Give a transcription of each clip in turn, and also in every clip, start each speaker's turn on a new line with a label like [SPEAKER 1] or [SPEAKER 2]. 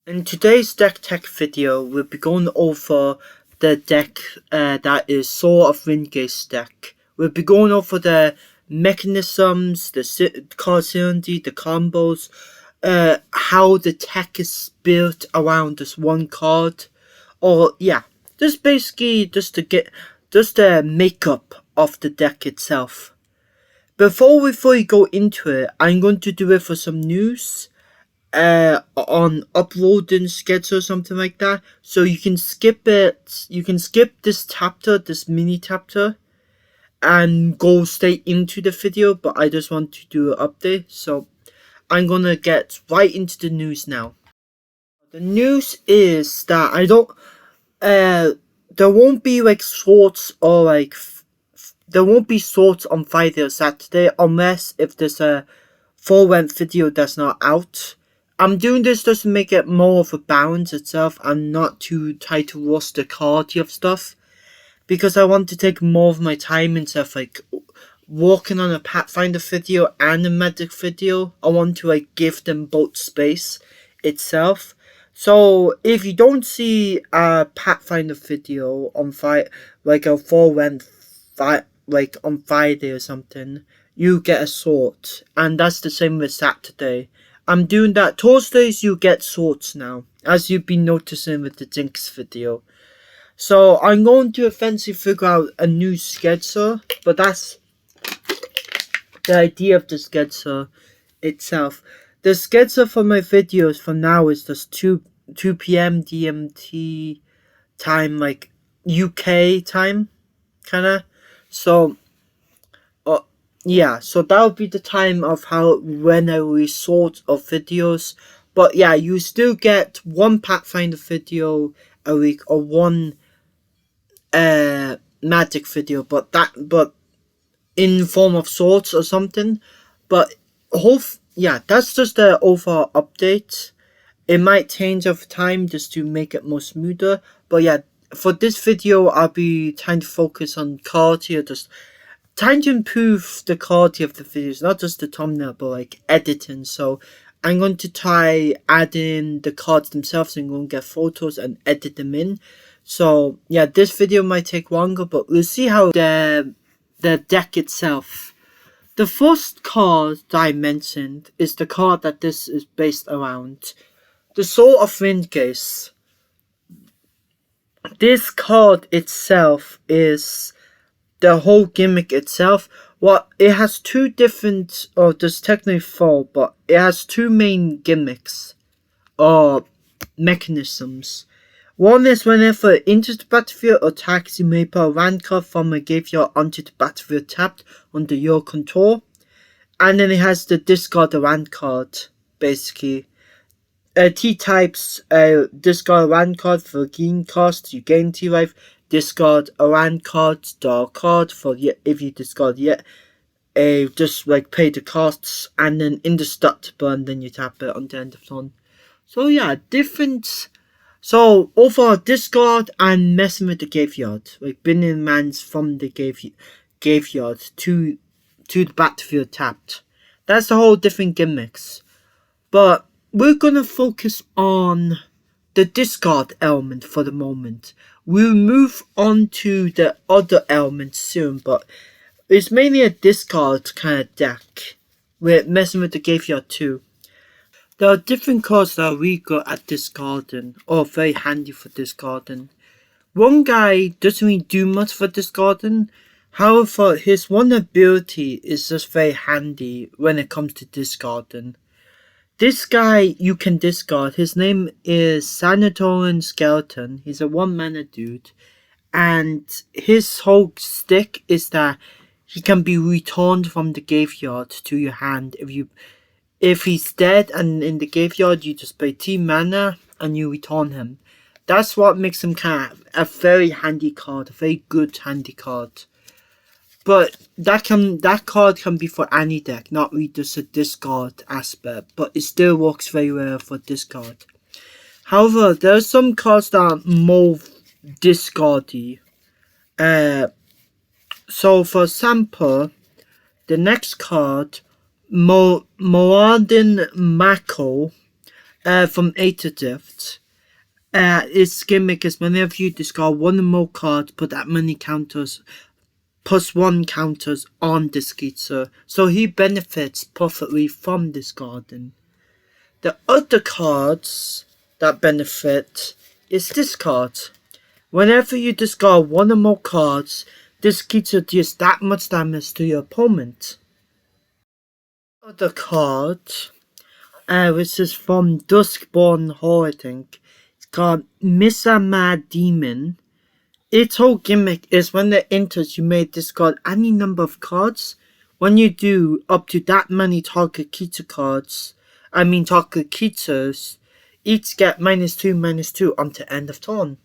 [SPEAKER 1] In today's deck tech video, we'll be going over the deck that is Soul of Windgate's deck. We'll be going over the mechanisms, the card synergy, the combos, how the tech is built around this one card. Or yeah, just basically just the makeup of the deck itself. Before we go into it, I'm going to do it for some news on uploading schedule or something like that, so you can skip it. You can skip this chapter, this mini chapter, and go straight into the video, but I just want to do an update, so I'm gonna get right into the news now. The news is that there won't be like shorts or like there won't be shorts on Friday or Saturday unless if there's a full length video that's not out. I'm doing this just to make it more of a balance itself and not to try to rush the quality of stuff, because I want to take more of my time instead of like working on a Pathfinder video and a Magic video. I want to like give them both space itself. So if you don't see a Pathfinder video on like a full length like on Friday or something, you get a short, and that's the same with Saturday. I'm doing that. Thursdays you get shorts now, as you've been noticing with the Jinx video. So I'm going to eventually figure out a new schedule, but that's the idea of the schedule itself. The schedule for my videos for now is just 2 p.m. DMT time, like UK time, kinda. So yeah, so that would be the time of when I resort of videos. But yeah, you still get one Pathfinder video a week or one Magic video, but in form of shorts or something. But that's just the overall update. It might change over time just to make it more smoother. But yeah, for this video, I'll be trying to focus on quality, or just trying to improve the quality of the videos, not just the thumbnail, but like editing. So I'm going to try adding the cards themselves and go and get photos and edit them in. So yeah, this video might take longer, but we'll see how the deck itself. The first card that I mentioned is the card that this is based around, the Soul of Windgate. This card itself is the whole gimmick itself. Well, it has two different, or there's technically four, but it has two main gimmicks or mechanisms. One is whenever it enters the battlefield or attacks, you may put a land card from a graveyard onto the battlefield tapped under your control. And then it has the discard a land card, basically. T-types, discard a land card for gain cost, you gain T-life. Discard a land card, draw a card if you discard just like pay the costs, and then indestructible, and then you tap it on the end of turn. So yeah, different. So overall, discard and messing with the graveyard, like bringing lands from the graveyard to the battlefield tapped. That's the whole different gimmicks. But we're gonna focus on the discard element for the moment. We'll move on to the other elements soon, but it's mainly a discard kind of deck. We're messing with the graveyard too. There are different cards that are really good at discarding, or very handy for discarding. One guy doesn't really do much for discarding, however his one ability is just very handy when it comes to discarding. This guy you can discard. His name is Sanatorian Skeleton. He's a 1-mana dude. And his whole stick is that he can be returned from the graveyard to your hand. If he's dead and in the graveyard, you just pay 2 mana and you return him. That's what makes him kind of a very handy card. A very good handy card. But that card can be for any deck, not really just a discard aspect, but it still works very well for discard. However, there are some cards that are more discardy. So for example, the next card, Moradin Mako, from A to Dift. Its gimmick is whenever you discard one or more cards, put that many counters +1 counters on this creature, so he benefits perfectly from discarding. The other cards that benefit is this card. Whenever you discard one or more cards, this creature deals that much damage to your opponent. Other card, which is from Duskborn Hall, I think. It's called Missa Mad Demon. Its whole gimmick is when it enters, you may discard any number of cards. When you do, up to that many target creatures, each get -2/-2 until end of turn.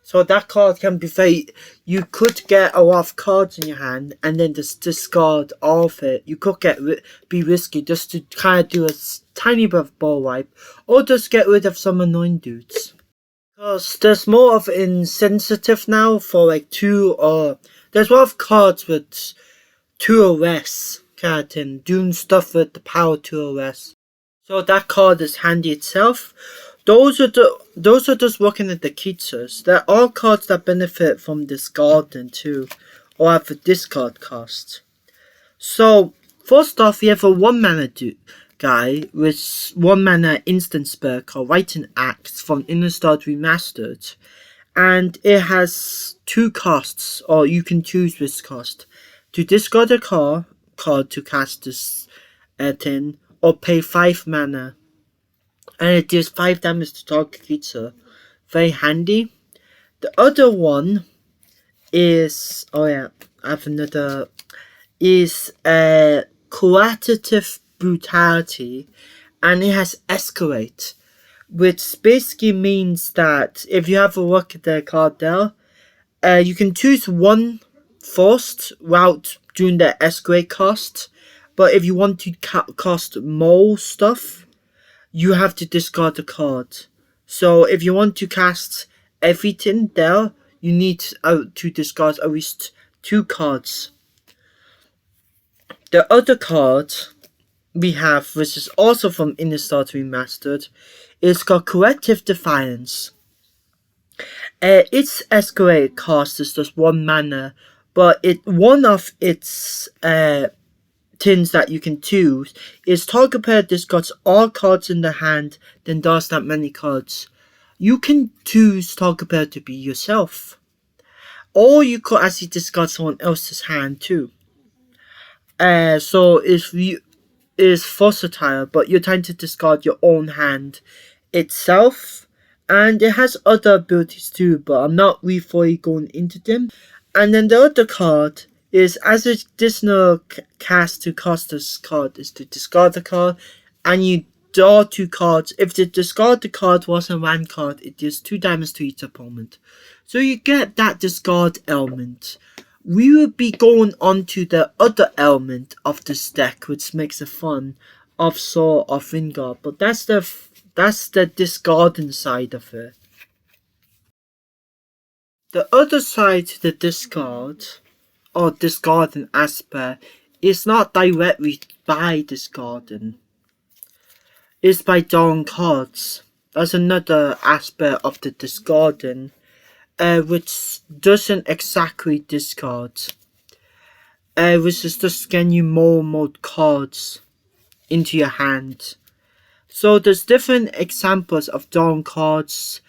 [SPEAKER 1] So that card can be very, you could get a lot of cards in your hand and then just discard all of it. You could be risky just to kind of do a tiny bit of ball wipe, or just get rid of some annoying dudes. Because there's more of insensitive now for like there's a lot of cards with 2 or less kind of thing, doing stuff with the power 2 or less. So that card is handy itself. Those are just looking at the creatures. There are cards that benefit from discarding too, or have a discard cost. So first off, we have a 1 mana guy with 1 mana instant spell called Writing Axe from Innistrad Remastered, and it has 2 costs, or you can choose this cost: to discard a card to cast this thing, or pay 5 mana. And it deals 5 damage to target creature. Very handy. The other one is Coercitive Brutality, and it has Escalate, which basically means that if you have a look at the card there, you can choose one first without doing the Escalate cost, but if you want to cost more stuff, you have to discard the card. So if you want to cast everything there, you need to discard at least 2 cards. The other card we have, which is also from Innistrad Remastered, is called Corrective Defiance. Its Escalate cost is just 1 mana, but one of its things that you can choose is target player discards all cards in the hand, then does that many cards. You can choose target player to be yourself, or you could actually discard someone else's hand too. So it's versatile, but you're trying to discard your own hand itself, and it has other abilities too, but I'm not really fully going into them. And then the other card is, as a additional cast to cast this card, is to discard the card, and you draw 2 cards. If the discard the card was a land card, it deals 2 damage to each opponent. So you get that discard element. We will be going on to the other element of this deck, which makes it fun, of Soul of Vingard, but that's the discarding side of it. The other side to the discard, or discarding aspect, is not directly by discarding. It's by drawing cards. That's another aspect of the discarding, which doesn't exactly discard. Which is just getting you more and more cards into your hand. So there's different examples of drawing cards.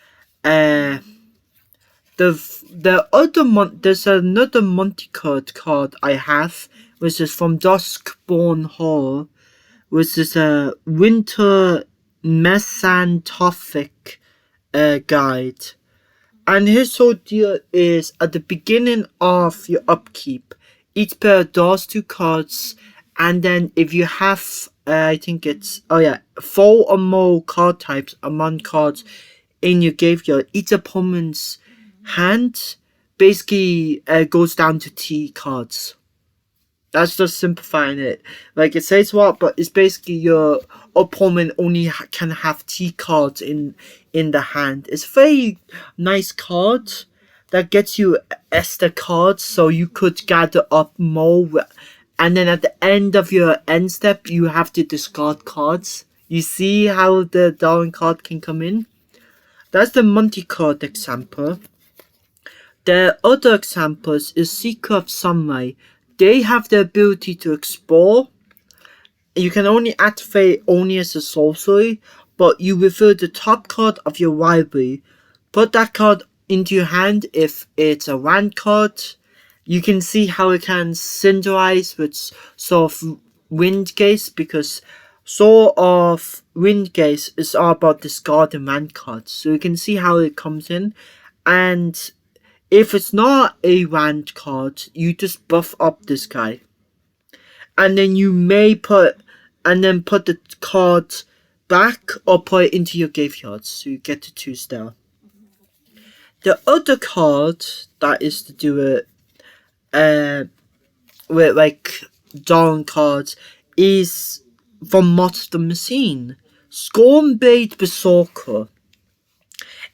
[SPEAKER 1] There's another multi-card card I have, which is from Duskborn Hall, which is a Winter Mesanthropic guide. And his whole deal is, at the beginning of your upkeep, each player draws 2 cards, and then if you have, 4 or more card types among cards in your graveyard, each opponent's hand basically goes down to T cards. That's just simplifying it. Like, it says what, but it's basically your opponent only can have T cards in the hand. It's a very nice card that gets you extra cards, so you could gather up more, and then at the end of your end step you have to discard cards You see how the drawing card can come in? That's the multi-card example. The other examples is Seeker of Sunlight. They have the ability to explore. You can only activate only as a sorcery, but you reveal the top card of your library. Put that card into your hand if it's a land card. You can see how it can synergize with sort of Windgaze, because sort of Windgaze is all about discarding land cards. So you can see how it comes in. And if it's not a land card, you just buff up this guy. And then you may put the card back or put it into your graveyard, so you get to choose there. The other card that is to do it with like drawing cards is from Monster Machine. Scornblade Berserker.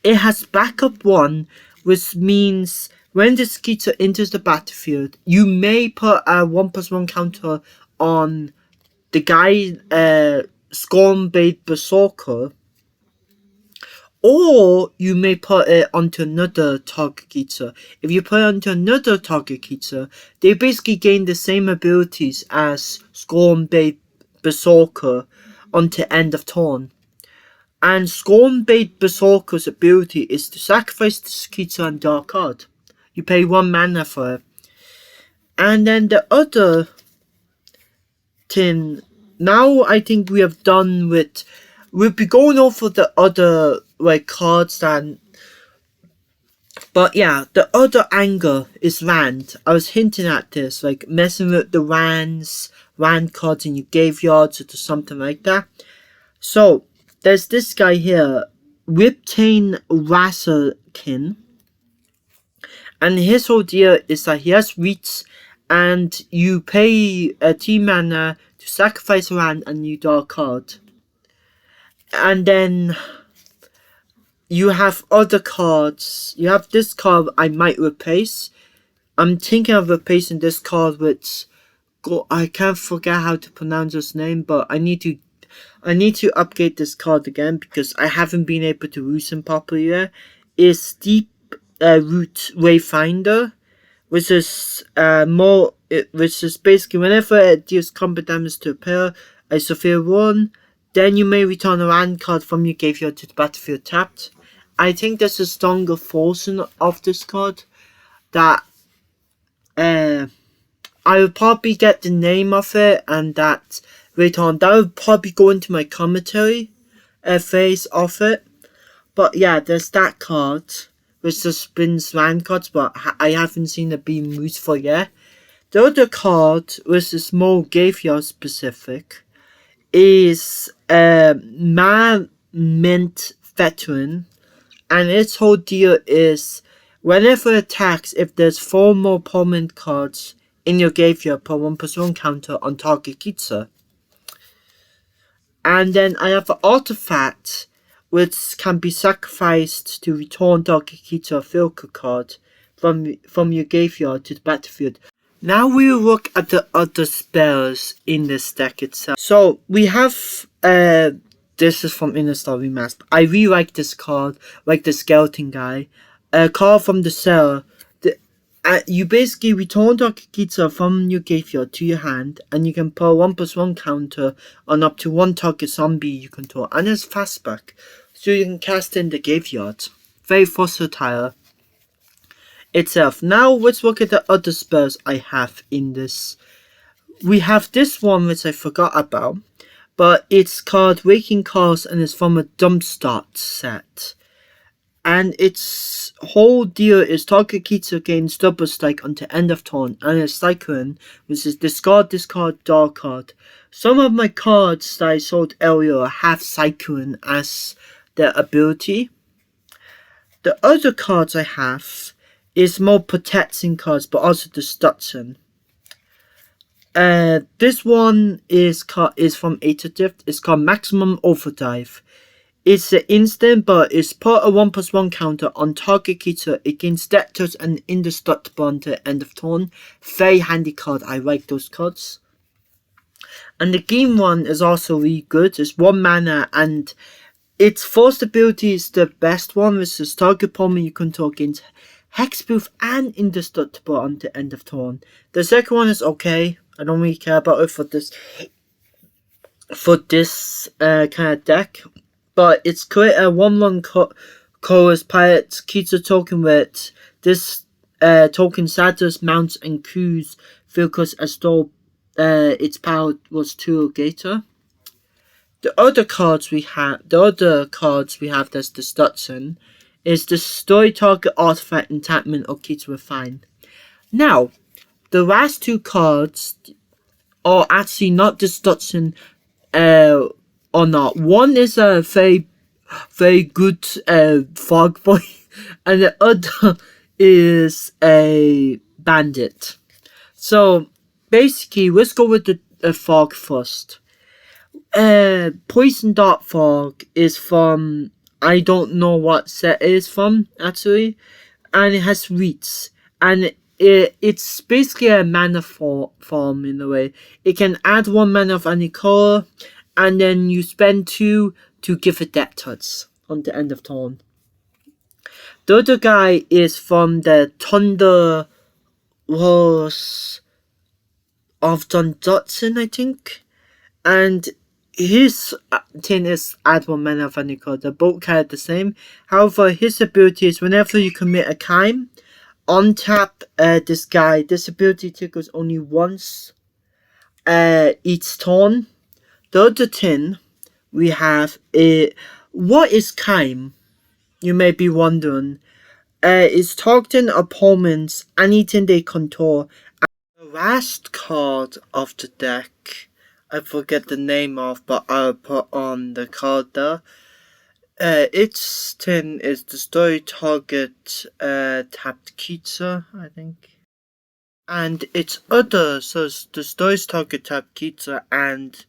[SPEAKER 1] It has backup 1, which means when this creature enters the battlefield, you may put a 1+1 counter on the guy Scornblade Berserker, or you may put it onto another target creature. If you put it onto another target creature, they basically gain the same abilities as Scornblade Berserker onto end of turn. And Scornblade Berserker's ability is to sacrifice this creature and draw a card. You pay 1 mana for it. And then the other thing, now I think we have done with, we'll be going over the other like cards then. But yeah, the other angle is land. I was hinting at this, like messing with the land cards in your graveyards or something like that. So there's this guy here, Whiptain Rasakin. And his whole deal is that he has reach, and you pay a 2 mana to sacrifice a land and you draw a card. And then you have other cards. You have this card I might replace. I'm thinking of replacing this card with, I can't forget how to pronounce his name, but I need to upgrade this card again because I haven't been able to use him properly yet. Is Deep Root Wayfinder, which is basically whenever it deals combat damage to a player, I suffer 1. Then you may return a land card from your graveyard to the battlefield tapped. I think there's a stronger version of this card that I will probably get the name of it, and that later on that will probably go into my commentary phase of it. But yeah, there's that card which just spins land cards, but I haven't seen it being used for yet. The other card, which is more graveyard specific, is Man Mint Veteran, and its whole deal is whenever it attacks, if there's 4 more permanent cards in your graveyard, put 1+1 counter on target creature. And then I have an artifact which can be sacrificed to return target creature filter card from your graveyard to the battlefield. Now we will look at the other spells in this deck itself. So we have this is from Inner Star Remastered. I really like this card, like the skeleton guy. A card from the cellar. You basically return target creature from your graveyard to your hand, and you can put a 1+1 counter on up to 1 target zombie you control, and it's fastback, so you can cast in the graveyard. Very versatile itself. Now let's look at the other spells I have in this. We have this one which I forgot about, but it's called Waking Calls, and it's from a Dumpstart set. And its whole deal is target creature gains double strike until end of turn, and it's Cyclone, which is discard, draw card. Some of my cards that I sold earlier have Cyclone as their ability. The other cards I have is more protecting cards, but also destruction. This one is from Drift. It's called Maximum Overdrive. It's an instant, but it's put a 1+1 counter on target creature against Debtors and indestructible until end of turn. Very handy card. I like those cards. And the game one is also really good. It's 1 mana, and its first ability is the best one, which is target opponent you control against hexproof and indestructible on the end of turn. The second one is okay. I don't really care about it for this kind of deck, but it's create a 1/1 chorus pirates keeps a token with this token status mounts and crews vehicles as though its power was 2 or greater. The other cards we have that's the Stutson is the story target artifact enchantment or key to refine. Now, the last 2 cards are actually not the Stutson or not. One is a very good fog boy, and the other is a bandit. So basically, let's go with the fog first. Poison Dart Fog is from, I don't know what set it is from actually, and it has reeds, and it's basically a mana form in a way. It can add 1 mana of any color, and then you spend 2 to give it Death Touch on the end of turn. The other guy is from the Thunder Wars of John Dodson, I think, and his thing is add 1 mana of any color. They're both kind of the same. However, his ability is whenever you commit a crime, untap this guy. This ability triggers only once each turn. The other thing we have is, what is crime? You may be wondering. It's targeting opponents, anything they control. The last card of the deck, I forget the name of, but I'll put on the card there. Its thing is the story target tapped Kitsa, I think. And its other, so it's the story's target tapped Kitsa, and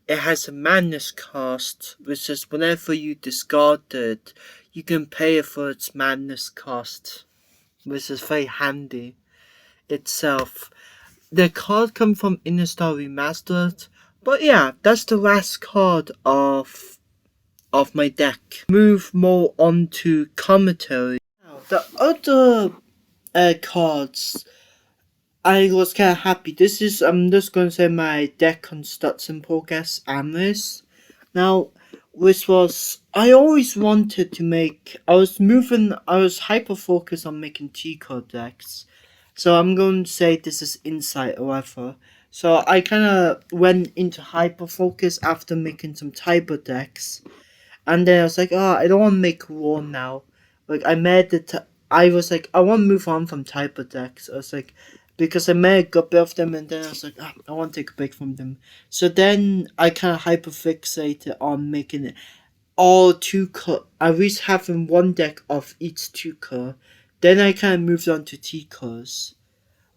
[SPEAKER 1] it has a madness cost, which is whenever you discard it, you can pay it for its madness cost, which is very handy itself. The card comes from Inner Star Remastered, but yeah, that's the last card of my deck. Move more on to commentary. Now, the other cards, I was kind of happy. This is, I'm just going to say my deck construction progress analysis. Now, which was, I always wanted to make, I was hyper focused on making T-card decks. So I'm going to say this is insight or whatever. So I kind of went into hyper focus after making some Tiber decks. And then I was like, I don't want to make war now. Like, I was like, I want to move on from Tiber decks. I was like, because I made a good bit of them, and then I was like, I want to take a break from them. So then I kind of hyper fixated on making it all 2-color. I was having 1 deck of each 2-color. Then I kind of moved on to T-colors.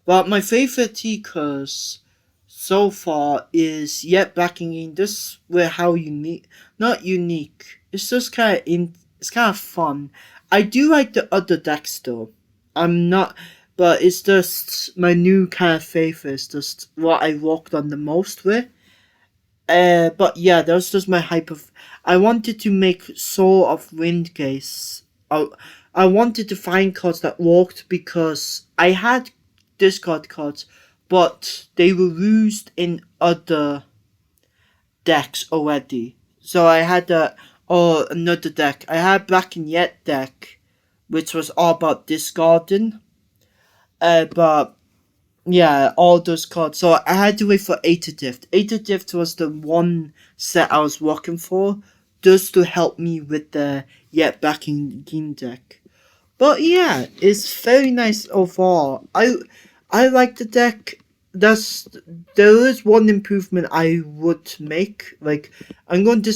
[SPEAKER 1] But my favorite T-colors so far is Yet Backing In. This were how unique, not unique. It's just it's kind of fun. I do like the other decks though. But it's just my new kind of favorite. It's just what I worked on the most with. But yeah, that was just my hype of. I wanted to make Soul of Windcase. I wanted to find cards that worked because I had discard cards, but they were used in other decks already. So I had another deck. I had Black and Yet deck, which was all about discarding. But yeah, all those cards. So I had to wait for Aether Drift. Aether Drift was the one set I was working for, just to help me with the Yet Backing Game deck. But yeah, it's very nice overall. I like the deck. There is one improvement I would make. Like, I'm going to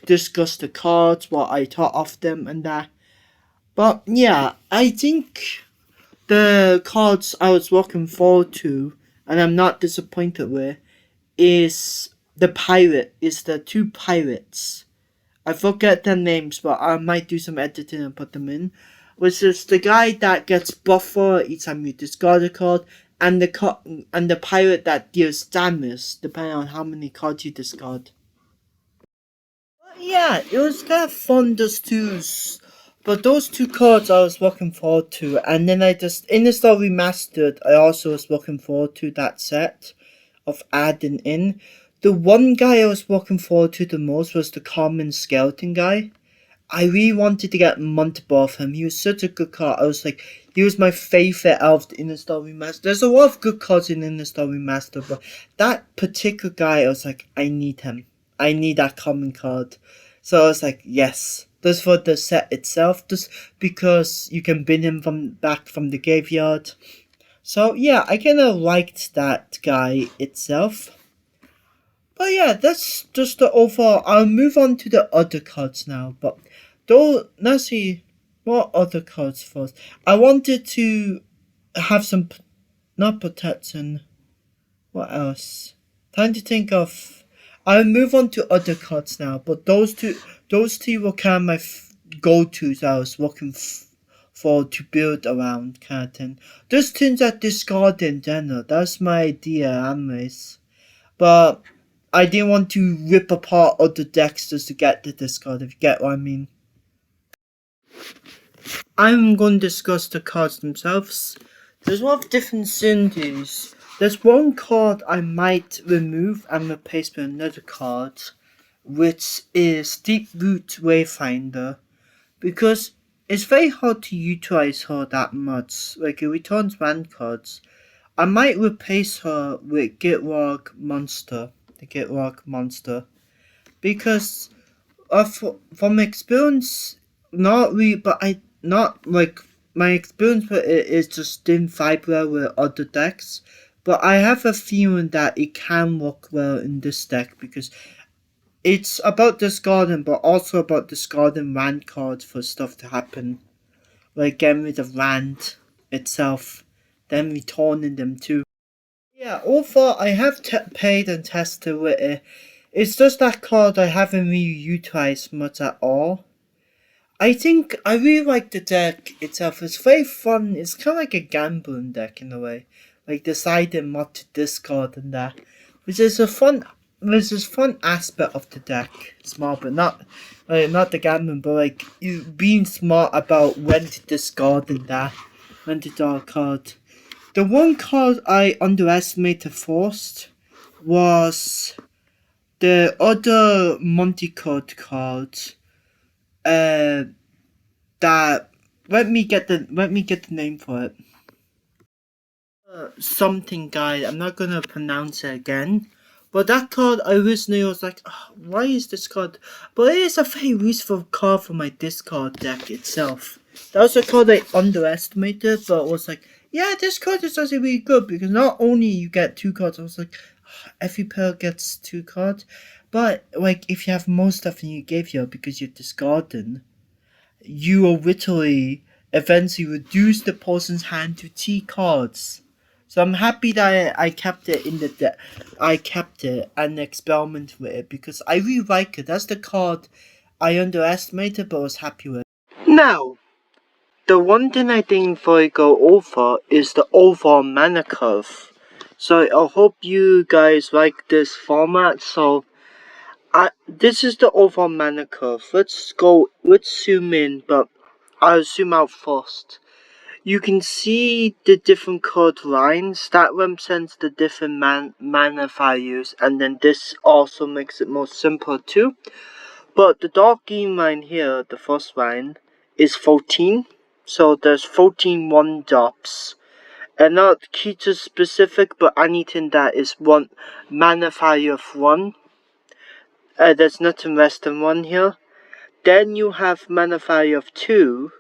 [SPEAKER 1] discuss the cards, what I thought of them and that. But yeah, I think the cards I was looking forward to, and I'm not disappointed with, is the 2 pirates. I forget their names, but I might do some editing and put them in. Which is the guy that gets buffer each time you discard a card, and the pirate that deals damage depending on how many cards you discard. Yeah, it was kind of fun just to, but those two cards I was looking forward to, and then I just in the story remastered. I also was looking forward to that set of adding in. The one guy I was looking forward to the most was the common skeleton guy. I really wanted to get multiple of him. He was such a good card. I was like, he was my favorite out of the Inner Star Remaster. There's a lot of good cards in Inner Star Remaster, but that particular guy, I was like, I need him. I need that common card. So I was like, yes. Just for the set itself, just because you can bring him back from the graveyard. So yeah, I kind of liked that guy itself. But yeah, that's just the overall. I'll move on to the other cards now. But though, let's see what other cards first. I wanted to have some, not protection. What else? Time to think of. I'll move on to other cards now. But those two were kind of my go-tos. I was looking for to build around kind of thing. Just things that discard in general. That's my idea, anyways. But I didn't want to rip apart other decks just to get the discard, if you get what I mean. I'm going to discuss the cards themselves. There's a lot of different synergies. There's one card I might remove and replace with another card, which is Deep Root Wayfinder, because it's very hard to utilize her that much. Like, it returns land cards. I might replace her with Gitrog Monster. The Gitrog Monster. Because from experience, not really, but not like my experience with it is just didn't vibe well with other decks. But I have a feeling that it can work well in this deck because it's about discarding, but also about discarding land cards for stuff to happen. Like getting rid of land itself, then returning them too. Yeah, overall, I have paid and tested with it. It's just that card I haven't really utilized much at all. I think I really like the deck itself. It's very fun. It's kind of like a gambling deck in a way, like deciding what to discard and that, which is a fun, aspect of the deck. Small, but not the gambling, but like you being smart about when to discard and that, when to draw a card. The one card I underestimated first was the other multi-card card. That let me get the name for it. Something guy. I'm not gonna pronounce it again. But that card, I originally was like, oh, why is this card? But it is a very useful card for my discard deck itself. That was a card I underestimated, but was like, yeah, this card is actually really good because not only you get 2 cards, I was like, oh, every player gets 2 cards. But like, if you have more stuff in your graveyard because you're discarding, you will literally eventually reduce the person's hand to 3 cards. So I'm happy that I kept it in the deck. I kept it and experimented with it because I really like it. That's the card I underestimated but was happy with. Now, the one thing I think before I go over is the overall mana curve. So I hope you guys like this format. So this is the overall mana curve. Let's zoom in, but I'll zoom out first. You can see the different colored lines that represents the different mana values, and then this also makes it more simple too. But the dark green line here, the first line, is 14. So there's 14 1-drops. And not creature specific, but anything that is one mana value of 1. There's nothing less than 1 here. Then you have mana value of 2.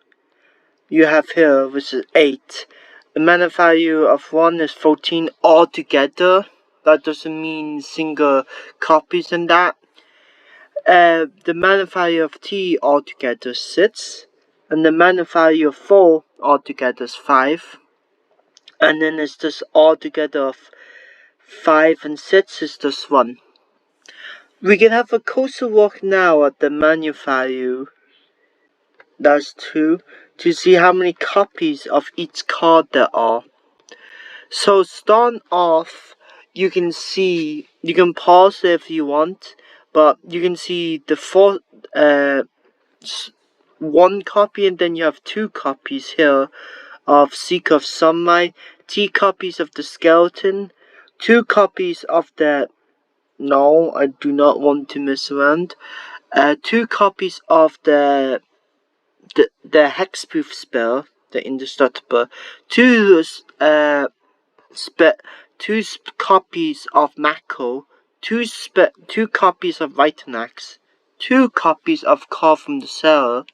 [SPEAKER 1] You have here, which is 8. The mana value of 1 is 14 altogether. That doesn't mean single copies and that. The mana value of 3 altogether is 6. And the mana value of 4 altogether is 5. And then it's just altogether of 5 and 6 is just 1. We can have a closer look now at the mana value. That's 2. To see how many copies of each card there are. So starting off, you can pause if you want, but you can see the one copy, and then you have 2 copies here of Seeker of Sunlight, 3 copies of the Skeleton, 2 copies of the... No, I do not want to mess around. 2 copies of the Hexproof spell, the Indestructible, 2 copies of Mako, 2 copies of Vitanax, 2 copies of Call from the Cellar,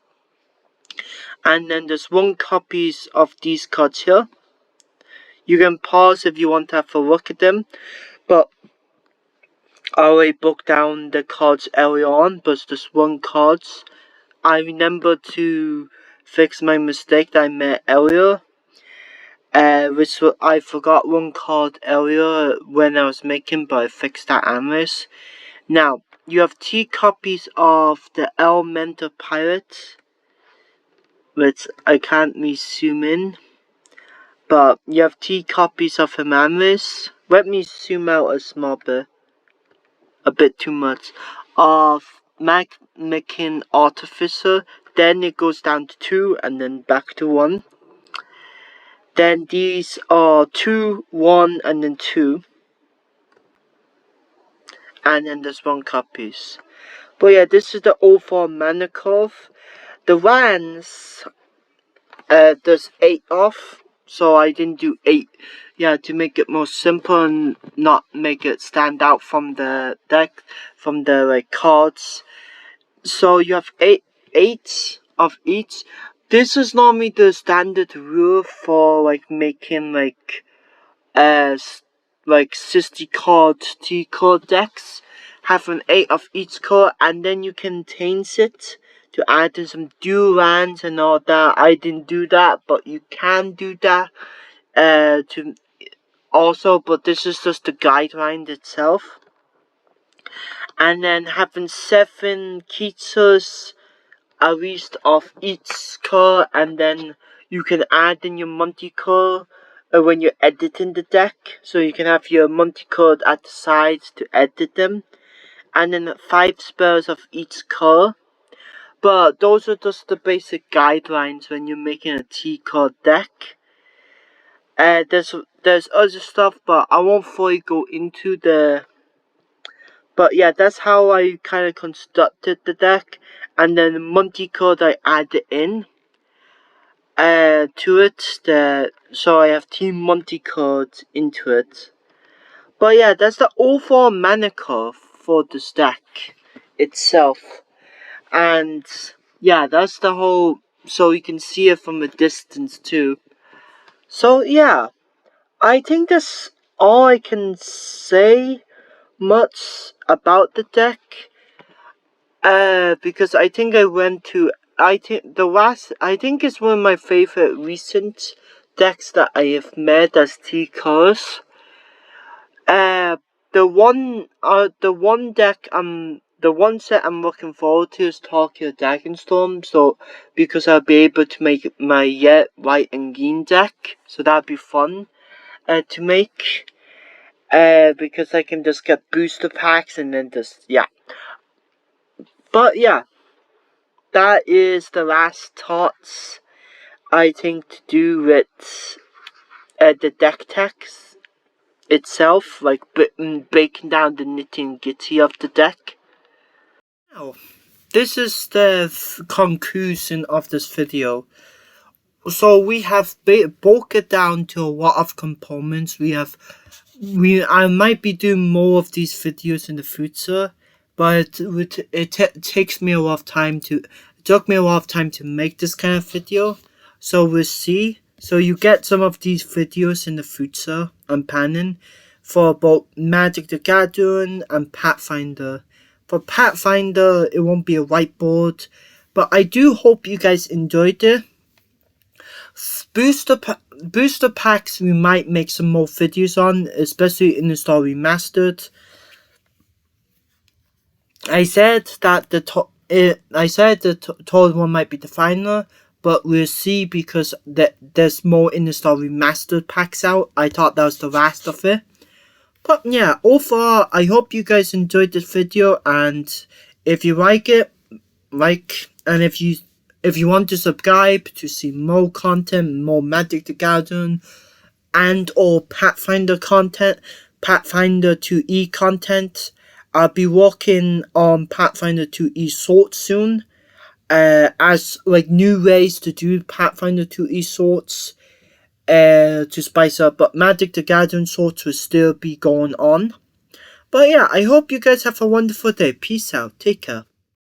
[SPEAKER 1] and then there's 1 copies of these cards here. You can pause if you want to have a look at them, but I already broke down the cards early on, but it's just 1 cards. I remember to fix my mistake that I made earlier, which I forgot 1 card earlier when I was making, but I fixed that anyways. Now, you have 3 copies of the Elemental Pirate, which I can't really zoom in, but you have 3 copies of him anyways. Let me zoom out a small bit, a bit too much, of Magnican Artificer, then it goes down to 2 and then back to 1. Then these are 2, 1, and then 2. And then there's 1 copies. But yeah, this is the overall mana curve. The lands, there's 8 of, so I didn't do 8. Yeah, to make it more simple and not make it stand out from the deck, from the like cards. So you have 8 of each. This is normally the standard rule for like making like 60 card T card decks. Have an 8 of each card, and then you can change it to add in some dual lands and all that. I didn't do that, but you can do that to also, but this is just the guideline itself. And then having 7 creatures at least of each card, and then you can add in your multi-card when you're editing the deck, so you can have your multi-card at the sides to edit them, and then 5 spells of each card. But those are just the basic guidelines when you're making a T-card deck. There's other stuff, but I won't fully go into the... But yeah, that's how I kind of constructed the deck. And then the multi-card I added in to it. So I have 3 multi-cards into it. But yeah, that's the overall mana curve for this deck itself. And yeah, that's the whole... So you can see it from a distance too. So yeah, I think that's all I can say much about the deck, because I think I went to... I think it's one of my favorite recent decks that I have made as T-Colors. The one set I'm looking forward to is Tokyo Dragonstorm, so because I'll be able to make my white and green deck, so that'd be fun to make. Because I can just get booster packs and then just, yeah. But yeah, that is the last thoughts I think to do with the deck techs itself, like breaking down the nitty-gritty of the deck. Now, this is the conclusion of this video. So we have broke it down to a lot of components. I might be doing more of these videos in the future, but it took me a lot of time to make this kind of video. So we'll see. So you get some of these videos in the future I'm planning for both Magic the Gathering and Pathfinder. For Pathfinder, it won't be a whiteboard, but I do hope you guys enjoyed it. Booster packs we might make some more videos on, especially in the Story Remastered. I said that the third one might be the final, but we'll see because there's more Inner Star Remastered packs out. I thought that was the last of it. But yeah, overall, I hope you guys enjoyed this video, and if you like it, and if you want to subscribe to see more content, more Magic the Gathering, and or Pathfinder content, Pathfinder 2E content. I'll be working on Pathfinder 2E sorts soon, as like new ways to do Pathfinder 2E sorts, to spice up, but Magic the Gathering sorts will still be going on. But yeah, I hope you guys have a wonderful day. Peace out. Take care.